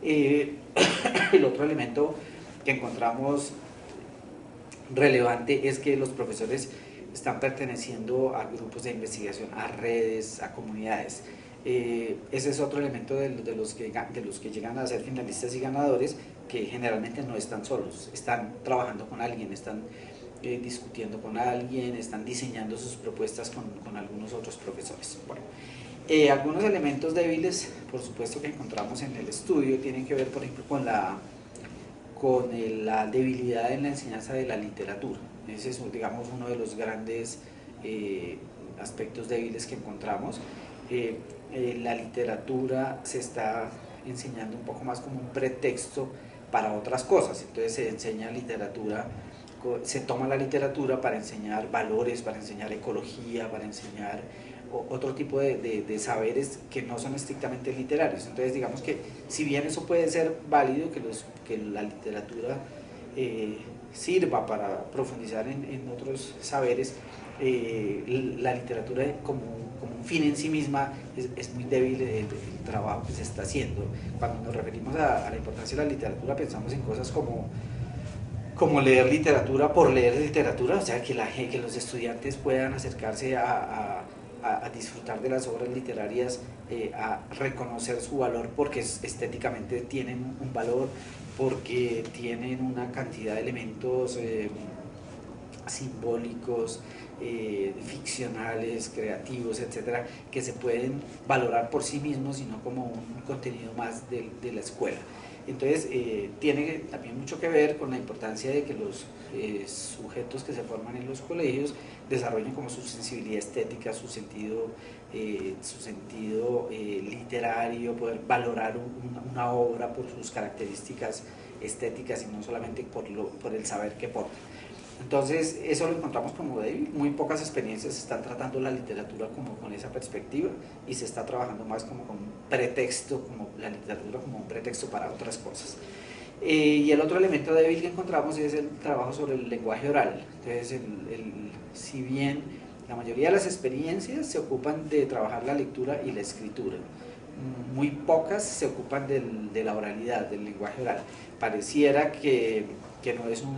Eh, el otro elemento que encontramos relevante es que los profesores están perteneciendo a grupos de investigación, a redes, a comunidades. Ese es otro elemento de los que llegan a ser finalistas y ganadores, que generalmente no están solos, están trabajando con alguien, están discutiendo con alguien, están diseñando sus propuestas con algunos otros profesores. Bueno, algunos elementos débiles, por supuesto, que encontramos en el estudio tienen que ver, por ejemplo, con la debilidad en la enseñanza de la literatura. Ese es, digamos, uno de los grandes aspectos débiles que encontramos. La literatura se está enseñando un poco más como un pretexto para otras cosas. Entonces se enseña literatura, se toma la literatura para enseñar valores, para enseñar ecología, para enseñar otro tipo de saberes que no son estrictamente literarios. Entonces digamos que si bien eso puede ser válido, que la literatura sirva para profundizar en otros saberes, la literatura como un fin en sí misma es muy débil el trabajo que se está haciendo. Cuando nos referimos a la importancia de la literatura, pensamos en cosas como leer literatura por leer literatura, o sea, que los estudiantes puedan acercarse a disfrutar de las obras literarias, a reconocer su valor porque estéticamente tienen un valor, porque tienen una cantidad de elementos simbólicos, ficcionales, creativos, etcétera, que se pueden valorar por sí mismos y no como un contenido más de la escuela. Entonces, tiene también mucho que ver con la importancia de que los sujetos que se forman en los colegios desarrollen como su sensibilidad estética, su sentido literario, poder valorar una obra por sus características estéticas y no solamente por el saber que porta. Entonces, eso lo encontramos como débil. Muy pocas experiencias están tratando la literatura como con esa perspectiva y se está trabajando más como con un pretexto, como la literatura como un pretexto para otras cosas. Y el otro elemento débil que encontramos es el trabajo sobre el lenguaje oral. Entonces, si bien la mayoría de las experiencias se ocupan de trabajar la lectura y la escritura, muy pocas se ocupan de la oralidad, del lenguaje oral. Pareciera que no es un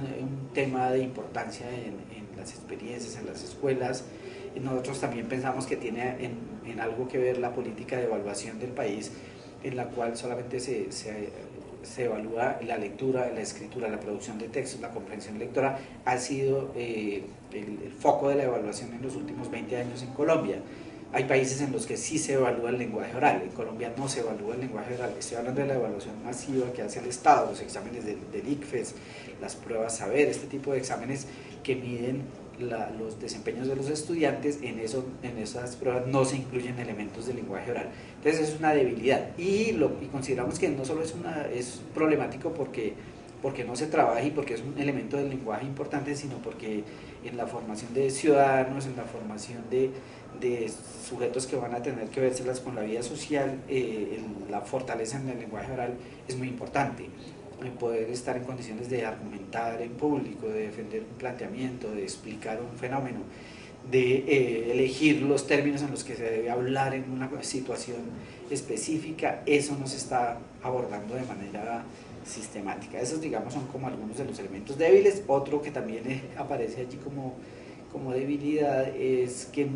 tema de importancia en las experiencias, en las escuelas. Nosotros también pensamos que tiene en algo que ver la política de evaluación del país, en la cual solamente se evalúa la lectura, la escritura, la producción de textos, la comprensión lectora. Ha sido el foco de la evaluación en los últimos 20 años en Colombia. Hay países en los que sí se evalúa el lenguaje oral, en Colombia no se evalúa el lenguaje oral. Estoy hablando de la evaluación masiva que hace el Estado, los exámenes del ICFES, las pruebas saber, este tipo de exámenes que miden los desempeños de los estudiantes. En esas pruebas no se incluyen elementos del lenguaje oral. Entonces es una debilidad y consideramos que no solo es problemático porque no se trabaja y porque es un elemento del lenguaje importante, sino porque en la formación de ciudadanos, en la formación de sujetos que van a tener que vérselas con la vida social, la fortaleza en el lenguaje oral es muy importante. Poder estar en condiciones de argumentar en público, de defender un planteamiento, de explicar un fenómeno, de elegir los términos en los que se debe hablar en una situación específica, eso no se está abordando de manera sistemática. Esos, digamos, son como algunos de los elementos débiles. Otro que también aparece allí como debilidad es que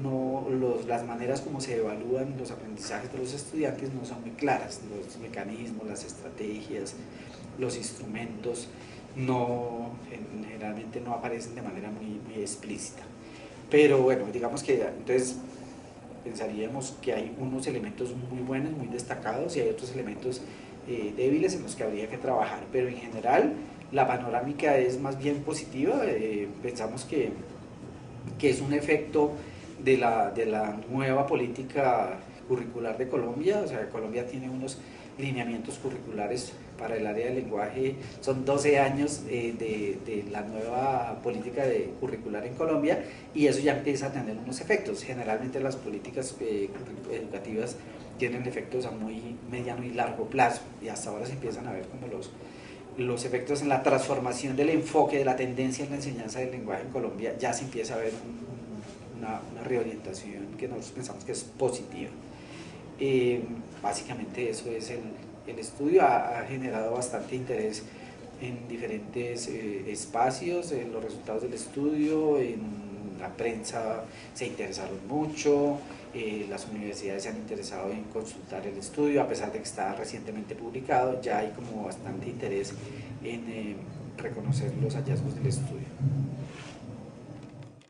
las maneras como se evalúan los aprendizajes de los estudiantes no son muy claras. Los mecanismos, las estrategias, los instrumentos generalmente no aparecen de manera muy explícita. Pero bueno, digamos que entonces pensaríamos que hay unos elementos muy buenos, muy destacados, y hay otros elementos débiles en los que habría que trabajar. Pero en general la panorámica es más bien positiva. Pensamos que es un efecto de la nueva política curricular de Colombia. O sea, Colombia tiene unos lineamientos curriculares para el área del lenguaje. Son 12 años de la nueva política curricular en Colombia, y eso ya empieza a tener unos efectos. Generalmente las políticas educativas tienen efectos a muy mediano y largo plazo, y hasta ahora se empiezan a ver como los efectos en la transformación del enfoque, de la tendencia en la enseñanza del lenguaje en Colombia. Ya se empieza a ver una reorientación que nosotros pensamos que es positiva. Básicamente eso es el estudio ha generado bastante interés en diferentes espacios, en los resultados del estudio, en la prensa se interesaron mucho, las universidades se han interesado en consultar el estudio, a pesar de que está recientemente publicado, ya hay como bastante interés en reconocer los hallazgos del estudio.